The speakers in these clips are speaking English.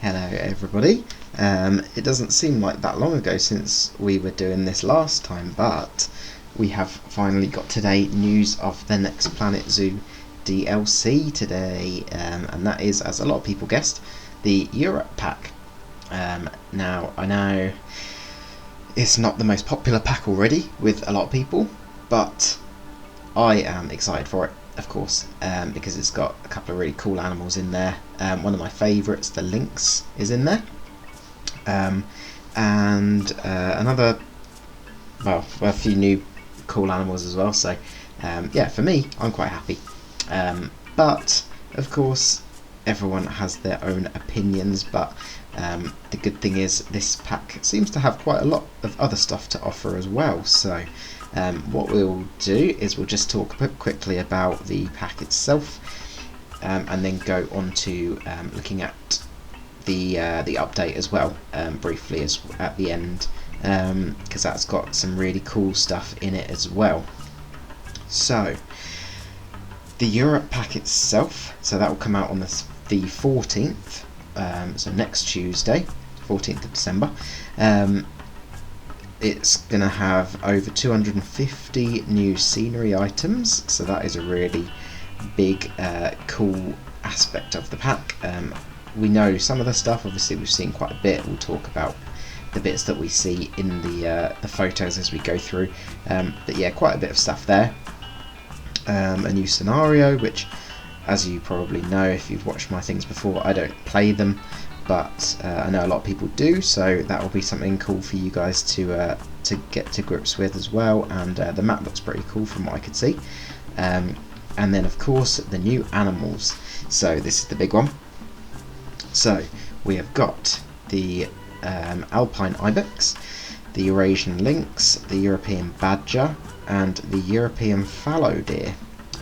Hello everybody. It doesn't seem like that long ago since we were doing this last time, but we have finally got today news of the Next Planet Zoo DLC today, and that is, as a lot of people guessed, the Europe pack. Now, I know it's not the most popular pack already with a lot of people, but I am excited for it, of course, because it's got a couple of really cool animals in there. One of my favourites, the lynx, is in there, and another, well, a few new cool animals as well. So yeah, for me, I'm quite happy. But of course, everyone has their own opinions. But the good thing is this pack seems to have quite a lot of other stuff to offer as well. So what we'll do is we'll just talk quickly about the pack itself, and then go on to looking at the update as well, briefly as at the end, because that's got some really cool stuff in it as well. So the Europe pack itself, so that will come out on the 14th, so next Tuesday, 14th of December. It's going to have over 250 new scenery items, so that is a really big, cool aspect of the pack. We know some of the stuff, obviously we've seen quite a bit. We'll talk about the bits that we see in the photos as we go through, but yeah, quite a bit of stuff there. A new scenario, which, as you probably know if you've watched my things before, I don't play them, but I know a lot of people do, so that will be something cool for you guys to get to grips with as well. And the map looks pretty cool from what I could see. And then of course the new animals, so this is the big one. So we have got the Alpine Ibex, the Eurasian Lynx, the European Badger, and the European Fallow deer,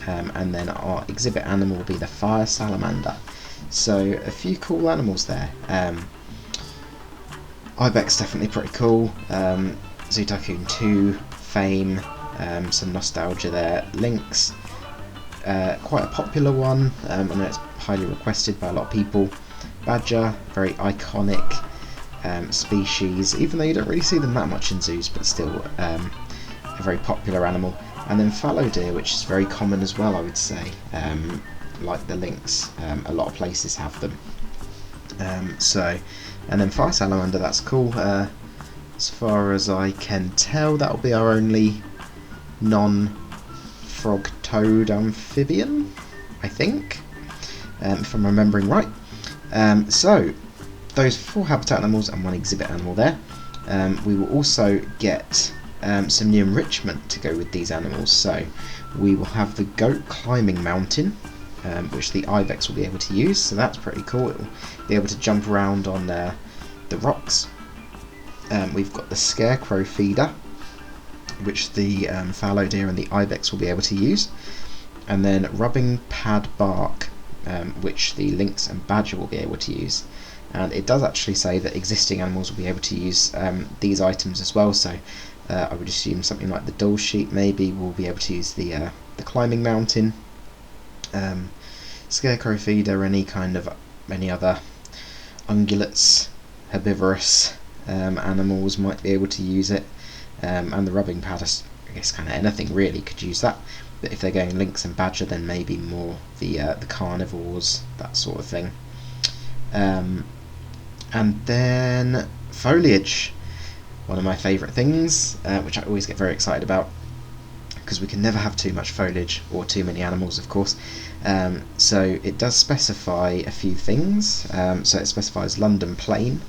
and then our exhibit animal will be the fire salamander. So a few cool animals there. Ibex definitely pretty cool. Zoo Tycoon 2, Fame, some nostalgia there. Lynx, quite a popular one. I know it's highly requested by a lot of people. Badger, very iconic species, even though you don't really see them that much in zoos, but still a very popular animal. And then fallow deer, which is very common as well, I would say. Like the lynx, a lot of places have them. And then fire salamander, that's cool. As far as I can tell, that'll be our only non-frog toad amphibian, I think, if I'm remembering right. So those 4 habitat animals and 1 exhibit animal there. We will also get some new enrichment to go with these animals. So we will have the goat climbing mountain, which the Ibex will be able to use, so that's pretty cool. It will be able to jump around on the rocks. We've got the scarecrow feeder, which the fallow deer and the Ibex will be able to use, and then rubbing pad bark, which the lynx and badger will be able to use. And it does actually say that existing animals will be able to use these items as well, so I would assume something like the dull sheep maybe will be able to use the climbing mountain. Scarecrow feeder, any other ungulates, herbivorous animals might be able to use it, and the rubbing pad, I guess kind of anything really could use that. But if they're going lynx and badger, then maybe more the carnivores, that sort of thing. And then foliage, one of my favourite things, which I always get very excited about, because we can never have too much foliage or too many animals, of course. So it does specify a few things. So it specifies London plane,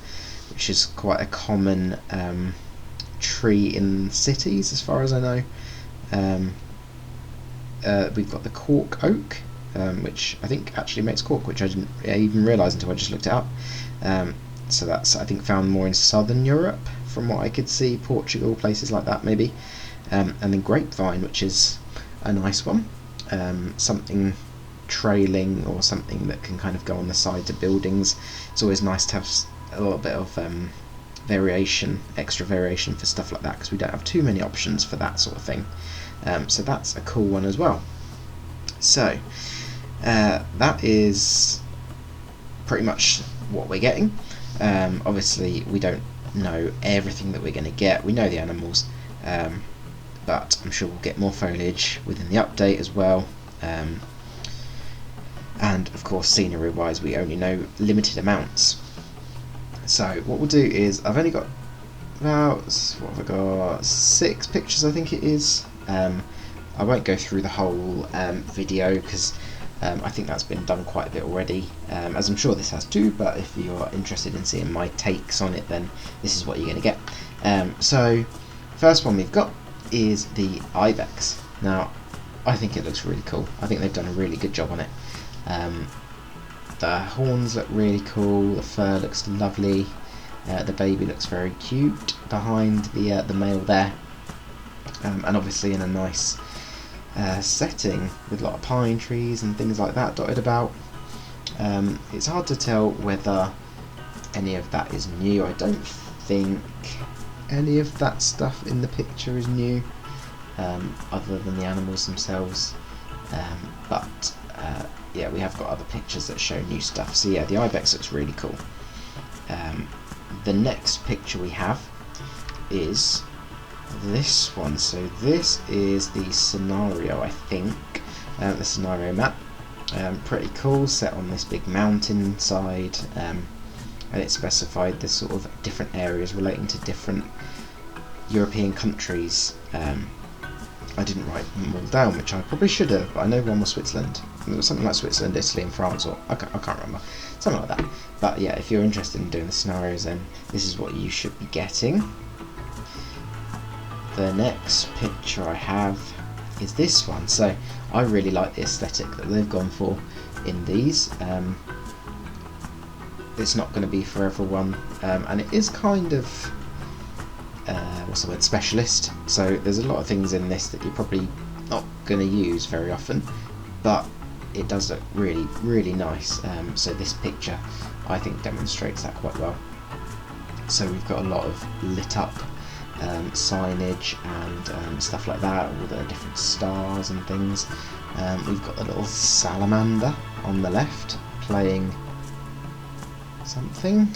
which is quite a common tree in cities as far as I know. We've got the cork oak, which I think actually makes cork, which I didn't even realise until I just looked it up. So that's, I think, found more in southern Europe from what I could see, Portugal, places like that maybe. And then grapevine, which is a nice one, something trailing or something that can kind of go on the sides of buildings. It's always nice to have a little bit of variation, extra variation for stuff like that, because we don't have too many options for that sort of thing. So that's a cool one as well. So that is pretty much what we're getting. Obviously we don't know everything that we're going to get. We know the animals, but I'm sure we'll get more foliage within the update as well. And of course, scenery wise, we only know limited amounts. So what we'll do is, I've only got about, what have I got, 6 pictures I think it is. I won't go through the whole video because I think that's been done quite a bit already, as I'm sure this has too, but if you're interested in seeing my takes on it, then this is what you're going to get. So first one we've got is the Ibex. Now I think it looks really cool. I think they've done a really good job on it. The horns look really cool, the fur looks lovely, the baby looks very cute behind the male there, and obviously in a nice setting with a lot of pine trees and things like that dotted about. It's hard to tell whether any of that is new. I don't think any of that stuff in the picture is new, other than the animals themselves, but yeah, we have got other pictures that show new stuff. So yeah, the Ibex looks really cool. The next picture we have is this one. So this is the scenario, I think, the scenario map. Pretty cool, set on this big mountain side, and it specified the sort of different areas relating to different European countries. I didn't write them all down, which I probably should have, but I know one was Switzerland. It was something like Switzerland, Italy and France, or I can't remember, something like that. But yeah, if you're interested in doing the scenarios, then this is what you should be getting. The next picture I have is this one. So I really like the aesthetic that they've gone for in these. It's not going to be for everyone, and it is kind of what's the word, specialist. So there's a lot of things in this that you're probably not going to use very often, but it does look really, really nice. So this picture, I think, demonstrates that quite well. So we've got a lot of lit up signage and stuff like that, all the different stars and things. We've got a little salamander on the left playing something.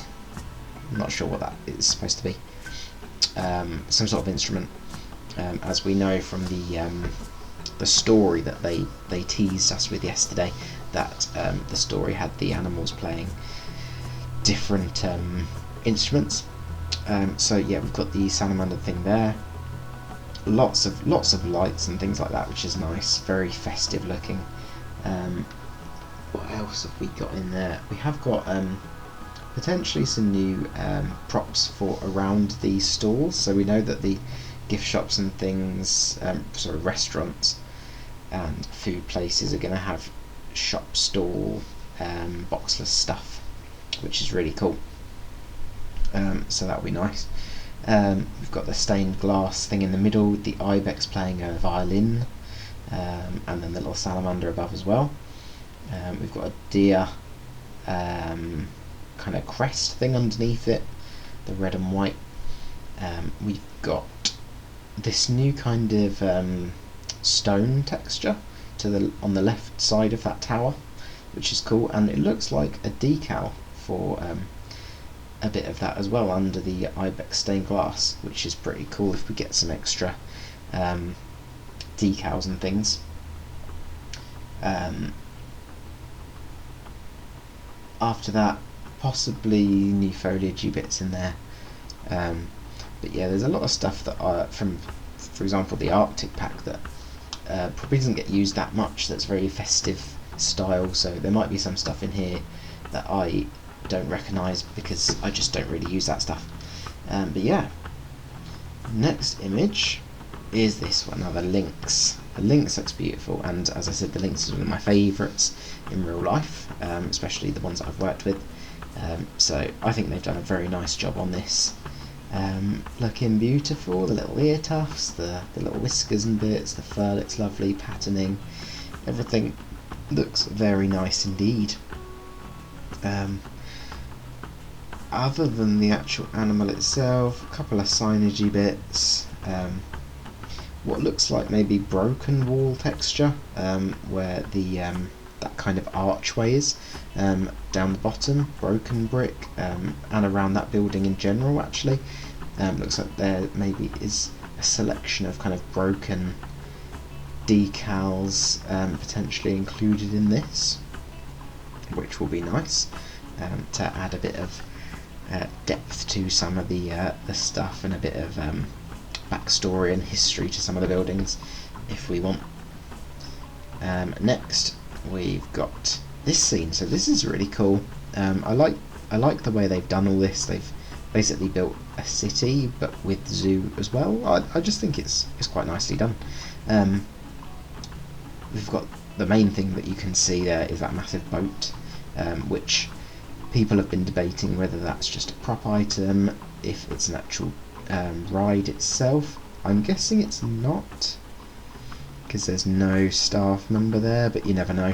I'm not sure what that is supposed to be. Some sort of instrument, as we know from the story that they teased us with yesterday, that the story had the animals playing different instruments. So yeah, we've got the salamander thing there. Lots of lights and things like that, which is nice, very festive looking. What else have we got in there? We have got potentially some new props for around these stalls. So we know that the gift shops and things, sort of restaurants and food places, are going to have shop stall boxless stuff, which is really cool. So that'll be nice. We've got the stained glass thing in the middle with the Ibex playing a violin, and then the little salamander above as well. We've got a deer kind of crest thing underneath it, the red and white. We've got this new kind of stone texture on the left side of that tower, which is cool, and it looks like a decal for a bit of that as well under the Ibex stained glass, which is pretty cool if we get some extra decals and things. After that, possibly new foliagey bits in there, but yeah, there's a lot of stuff that are from, for example, the Arctic pack that probably doesn't get used that much, that's very festive style. So there might be some stuff in here that I don't recognise because I just don't really use that stuff. But yeah, next image is this one. Now the Lynx. The Lynx looks beautiful, and as I said, the Lynx is one of my favourites in real life, especially the ones that I've worked with. So I think they've done a very nice job on this. Looking beautiful, the little ear tufts, the little whiskers and bits, the fur looks lovely, patterning, everything looks very nice indeed. Other than the actual animal itself, a couple of signagey bits, what looks like maybe broken wall texture, where the that kind of archway is down the bottom, broken brick, and around that building in general. Actually, looks like there maybe is a selection of kind of broken decals potentially included in this, which will be nice to add a bit of depth to some of the stuff, and a bit of backstory and history to some of the buildings if we want. Next we've got this scene. So this is really cool. I like the way they've done all this. They've basically built a city but with zoo as well. I just think it's quite nicely done. We've got the main thing that you can see there is that massive boat, which people have been debating whether that's just a prop item, if it's an actual ride itself. I'm guessing it's not, because there's no staff member there, but you never know.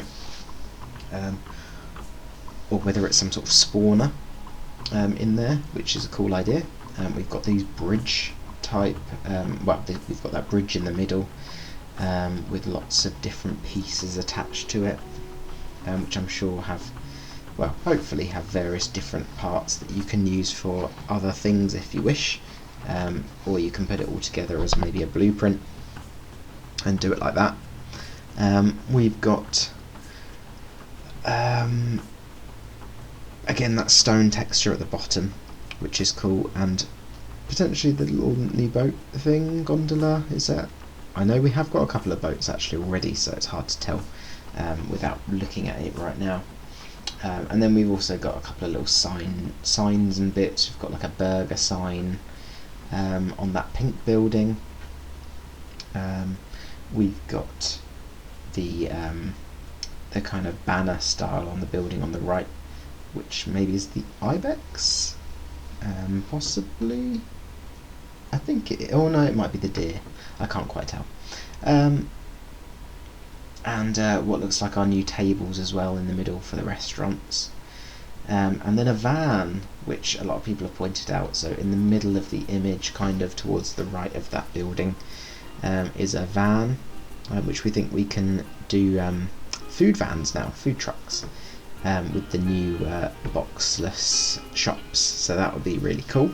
Or whether it's some sort of spawner in there, which is a cool idea. We've got these bridge type, we've got that bridge in the middle with lots of different pieces attached to it, which I'm sure hopefully have various different parts that you can use for other things if you wish, or you can put it all together as maybe a blueprint and do it like that. We've got again that stone texture at the bottom, which is cool, and potentially the little new boat thing, gondola, is that? I know we have got a couple of boats actually already, so it's hard to tell without looking at it right now. And then we've also got a couple of little signs and bits. We've got like a burger sign on that pink building. We've got the kind of banner style on the building on the right, which maybe is the Ibex, possibly. I think oh no, it might be the deer. I can't quite tell. And what looks like our new tables as well in the middle for the restaurants. And then a van, which a lot of people have pointed out. So in the middle of the image, kind of towards the right of that building, is a van, which we think we can do food vans now, food trucks, with the new boxless shops. So that would be really cool.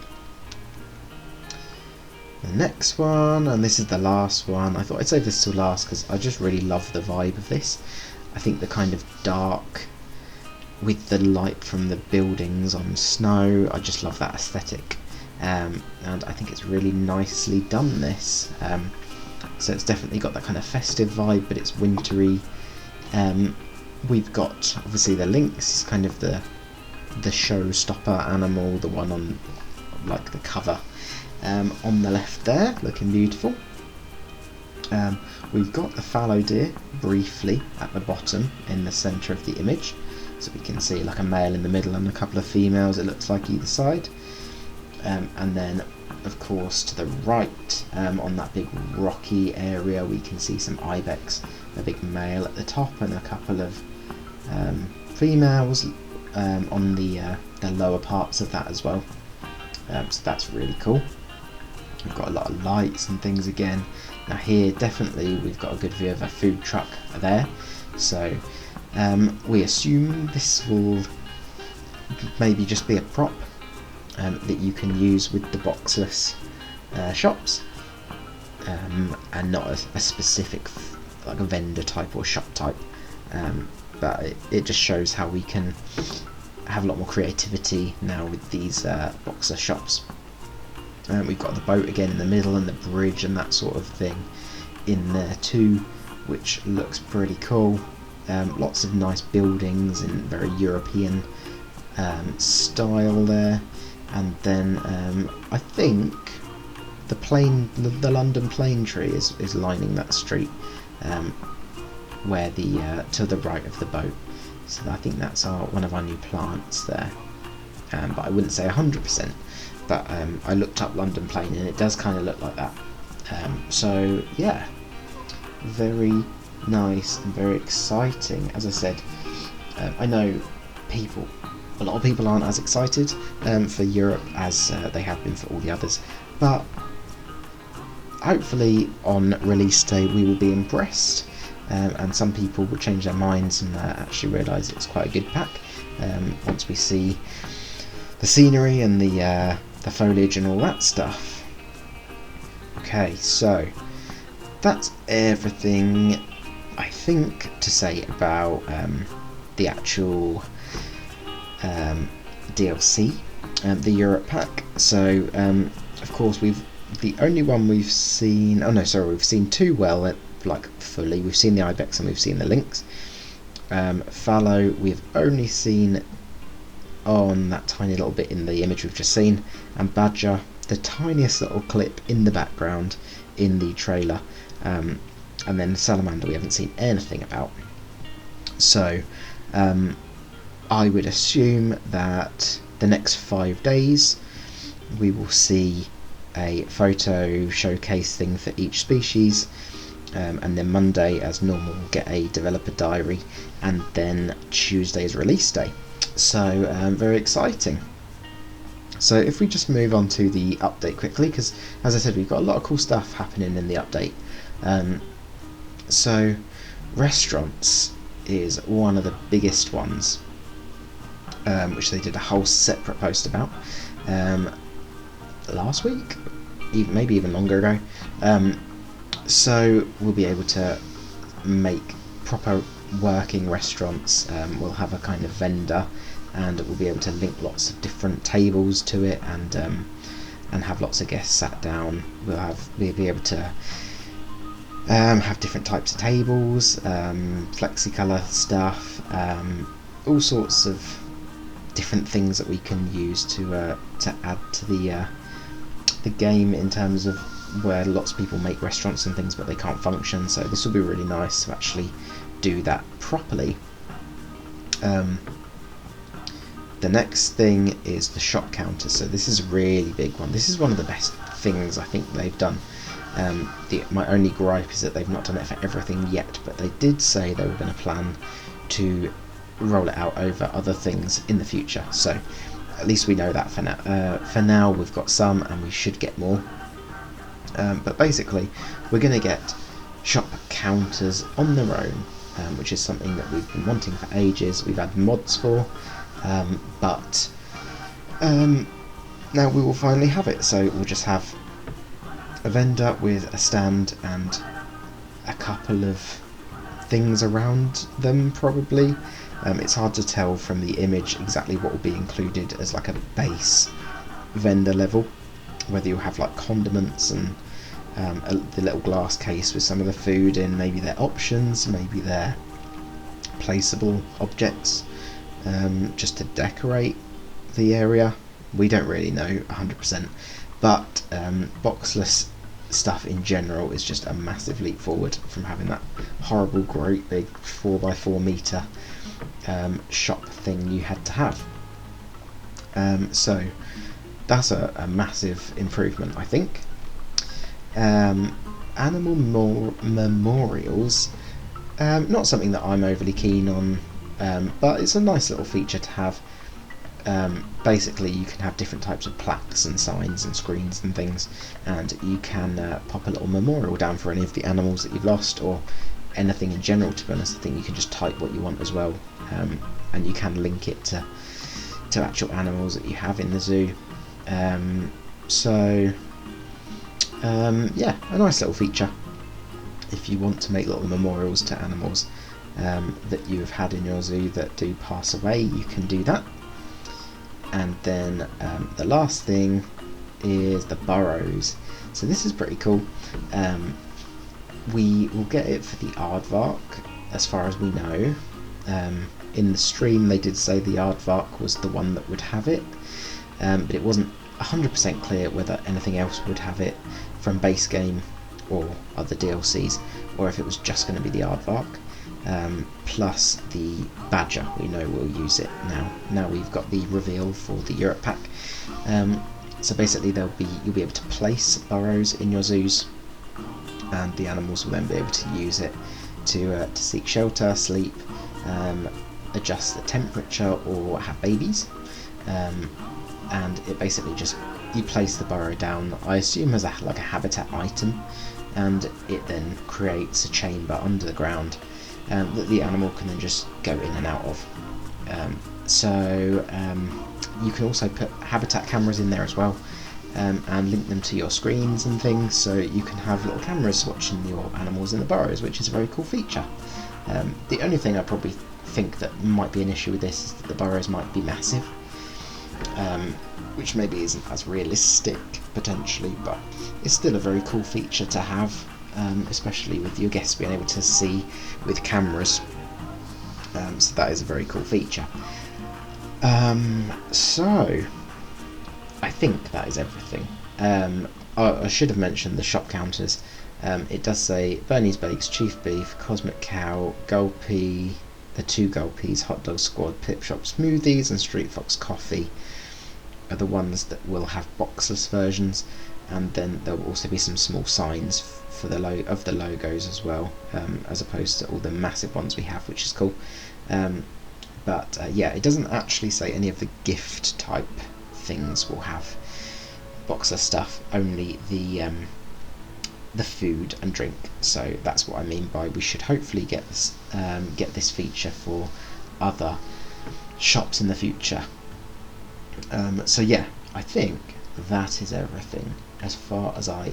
The next one, and this is the last one. I thought I'd save this till last because I just really love the vibe of this. I think the kind of dark with the light from the buildings on snow, I just love that aesthetic, and I think it's really nicely done, this. So it's definitely got that kind of festive vibe, but it's wintry. We've got obviously the lynx, kind of the showstopper animal, the one on like the cover. On the left there, looking beautiful. We've got the fallow deer briefly at the bottom in the centre of the image, so we can see like a male in the middle and a couple of females, it looks like, either side. And then of course to the right, on that big rocky area, we can see some ibex, a big male at the top and a couple of females on the lower parts of that as well. So that's really cool. We've got a lot of lights and things again. Now here definitely we've got a good view of a food truck there, so we assume this will maybe just be a prop that you can use with the boxless shops, and not a specific like a vendor type or shop type, but it just shows how we can have a lot more creativity now with these boxer shops. We've got the boat again in the middle and the bridge and that sort of thing in there too, which looks pretty cool. Lots of nice buildings in very European style there, and then I think the London plane tree is lining that street, where the to the right of the boat. So I think that's one of our new plants there, but I wouldn't say 100%. But I looked up London plane and it does kind of look like that. So yeah, very nice and very exciting. As I said, I know a lot of people aren't as excited for Europe as they have been for all the others, but hopefully on release day we will be impressed. and some people will change their minds and actually realise it's quite a good pack once we see the scenery and the foliage and all that stuff. Okay, so that's everything I think to say about the actual DLC, the Europe pack. So of course the only one we've seen, we've seen two like fully. We've seen the Ibex and we've seen the Lynx. Fallow we've only seen on that tiny little bit in the image we've just seen, and Badger, the tiniest little clip in the background in the trailer, and then Salamander we haven't seen anything about. So I would assume that the next 5 days we will see a photo showcase thing for each species, and then Monday as normal we'll get a developer diary, and then Tuesday's release day. So very exciting. So if we just move on to the update quickly, because as I said we've got a lot of cool stuff happening in the update. So restaurants is one of the biggest ones, which they did a whole separate post about last week, maybe even longer ago. So we'll be able to make proper working restaurants. We'll have a kind of vendor, and we'll be able to link lots of different tables to it, and have lots of guests sat down. We'll be able to have different types of tables, flexicolour stuff, all sorts of different things that we can use to add to the game, in terms of where lots of people make restaurants and things but they can't function. So this will be really nice to actually do that properly. The next thing is the shop counter. So this is a really big one. This is one of the best things I think they've done. My only gripe is that they've not done it for everything yet, but they did say they were going to plan to roll it out over other things in the future. So at least we know that for now. For now we've got some, and we should get more. But basically we're going to get shop counters on their own, which is something that we've been wanting for ages. We've had mods for, but now we will finally have it. So we'll just have a vendor with a stand and a couple of things around them probably. It's hard to tell from the image exactly what will be included as like a base vendor level, whether you'll have like condiments and the little glass case with some of the food in. Maybe they're options, maybe they're placeable objects, just to decorate the area. We don't really know 100%, but boxless stuff in general is just a massive leap forward from having that horrible great big 4x4 metre shop thing you had to have. So that's a massive improvement, I think. Animal memorials, not something that I'm overly keen on, but it's a nice little feature to have. Basically you can have different types of plaques and signs and screens and things, and you can pop a little memorial down for any of the animals that you've lost, or anything in general. To be honest, I think you can just type what you want as well, and you can link it to actual animals that you have in the zoo. Yeah, a nice little feature if you want to make little memorials to animals that you have had in your zoo that do pass away. You can do that. And then the last thing is the burrows. So this is pretty cool. We will get it for the aardvark, as far as we know. In the stream they did say the aardvark was the one that would have it, but it wasn't 100% clear whether anything else would have it from base game or other DLCs, or if it was just going to be the aardvark. Plus the badger, we know we'll use it now we've got the reveal for the Europe pack. So basically you'll be able to place burrows in your zoos, and the animals will then be able to use it to seek shelter, sleep, adjust the temperature, or have babies. And it basically just, you place the burrow down, I assume as like a habitat item, and it then creates a chamber under the ground that the animal can then just go in and out of. You can also put habitat cameras in there as well, and link them to your screens and things, so you can have little cameras watching your animals in the burrows, which is a very cool feature. The only thing I probably think that might be an issue with this is that the burrows might be massive, which maybe isn't as realistic potentially, but it's still a very cool feature to have, especially with your guests being able to see with cameras. So that is a very cool feature. So I think that is everything. I should have mentioned the shop counters. It does say Bernie's Bakes, Chief Beef, Cosmic Cow, Gulpy, the 2 Gulpies, Hot Dog Squad, Pip Shop Smoothies and Street Fox Coffee are the ones that will have boxless versions, and then there will also be some small signs for the logos as well, as opposed to all the massive ones we have, which is cool. Yeah, it doesn't actually say any of the gift type things will have boxless stuff, only the food and drink. So that's what I mean by we should hopefully get this feature for other shops in the future. So yeah, I think that is everything as far as I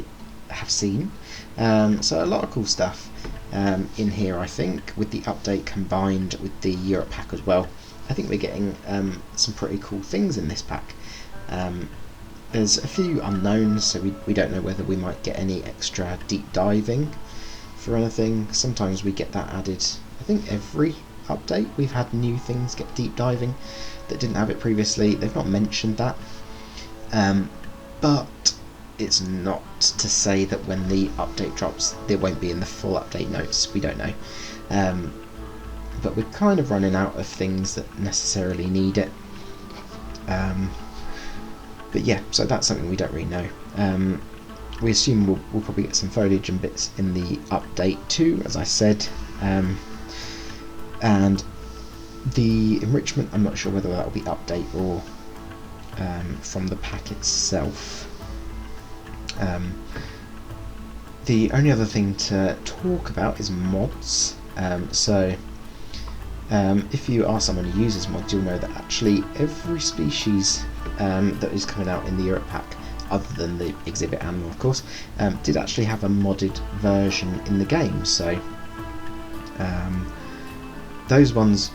have seen. So a lot of cool stuff in here, I think, with the update combined with the Europe pack as well. I think we're getting some pretty cool things in this pack. There's a few unknowns, so we don't know whether we might get any extra deep diving for anything. Sometimes we get that added. I think every update we've had new things get deep diving that didn't have it previously. They've not mentioned that, but it's not to say that when the update drops they won't be in the full update notes. We don't know, but we're kind of running out of things that necessarily need it. But yeah, so that's something we don't really know. We assume we'll probably get some foliage and bits in the update too, as I said, and the enrichment, I'm not sure whether that will be update or from the pack itself. The only other thing to talk about is mods. If you are someone who uses mods, you'll know that actually every species that is coming out in the Europe pack, other than the exhibit animal of course, did actually have a modded version in the game. So those ones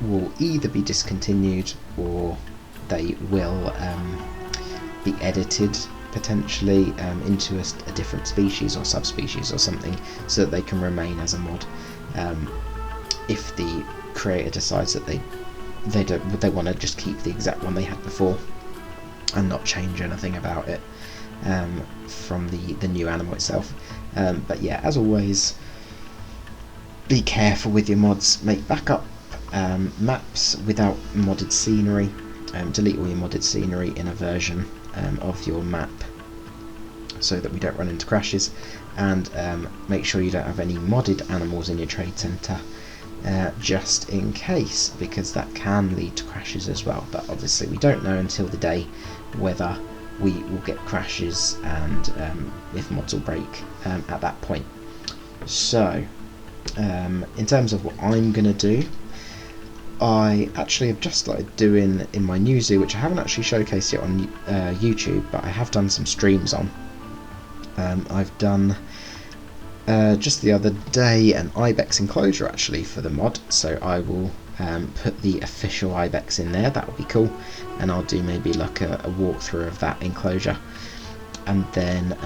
will either be discontinued or they will be edited potentially into a different species or subspecies or something, so that they can remain as a mod if the creator decides that they want to just keep the exact one they had before and not change anything about it from the new animal itself. But yeah, as always, be careful with your mods. Make backup maps without modded scenery. Delete all your modded scenery in a version of your map so that we don't run into crashes, and make sure you don't have any modded animals in your trade centre, just in case, because that can lead to crashes as well. But obviously we don't know until the day whether we will get crashes and if mods will break at that point. So in terms of what I'm going to do, I actually have just started doing in my new zoo, which I haven't actually showcased yet on YouTube, but I have done some streams on. I've done just the other day an Ibex enclosure actually for the mod, so I will put the official Ibex in there. That would be cool, and I'll do maybe like a walkthrough of that enclosure. And then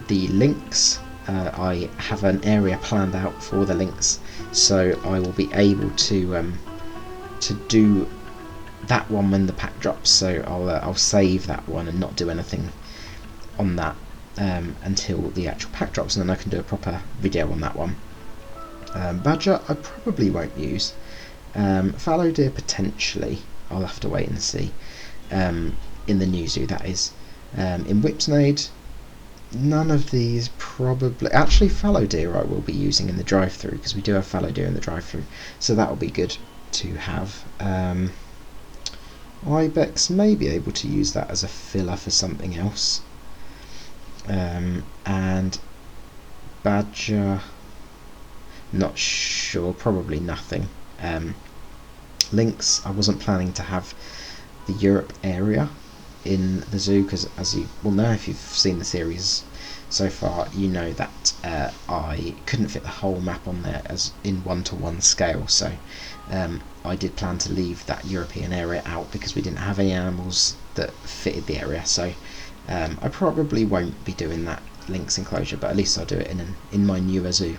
the lynx, I have an area planned out for the lynx, so I will be able to do that one when the pack drops. So I'll save that one and not do anything on that until the actual pack drops, and then I can do a proper video on that one. Badger I probably won't use. Fallow deer potentially, I'll have to wait and see. In the new zoo, that is. In Whipsnade, none of these probably. Actually, fallow deer I will be using in the drive-through, because we do have fallow deer in the drive-through, so that will be good to have. Ibex may be able to use that as a filler for something else. and badger, not sure, probably nothing. Lynx, I wasn't planning to have the Europe area in the zoo, because as you will know if you've seen the series so far, you know that I couldn't fit the whole map on there as in 1:1 scale, so I did plan to leave that European area out because we didn't have any animals that fitted the area. So I probably won't be doing that lynx enclosure, but at least I'll do it in my newer zoo.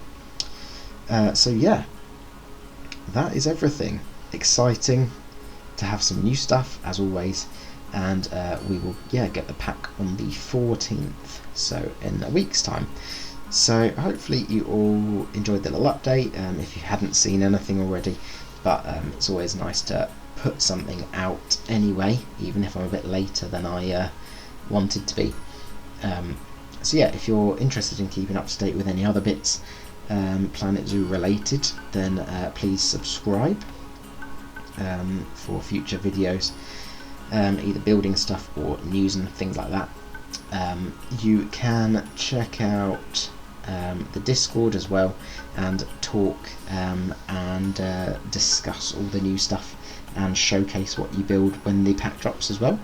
So yeah, that is everything. Exciting to have some new stuff as always, and we will get the pack on the 14th, so in a week's time. So hopefully you all enjoyed the little update, if you hadn't seen anything already, but it's always nice to put something out anyway, even if I'm a bit later than I wanted to be. So yeah, if you're interested in keeping up to date with any other bits Planet Zoo related, then please subscribe for future videos, either building stuff or news and things like that. You can check out the Discord as well, and talk and discuss all the new stuff and showcase what you build when the pack drops as well.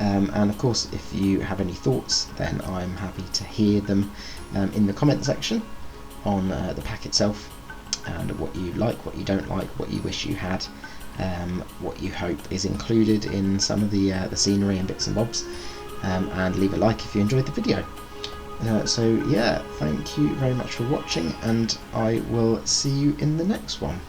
And of course, if you have any thoughts, then I'm happy to hear them in the comment section on the pack itself, and what you like, what you don't like, what you wish you had, what you hope is included in some of the scenery and bits and bobs, and leave a like if you enjoyed the video. So yeah, thank you very much for watching, and I will see you in the next one.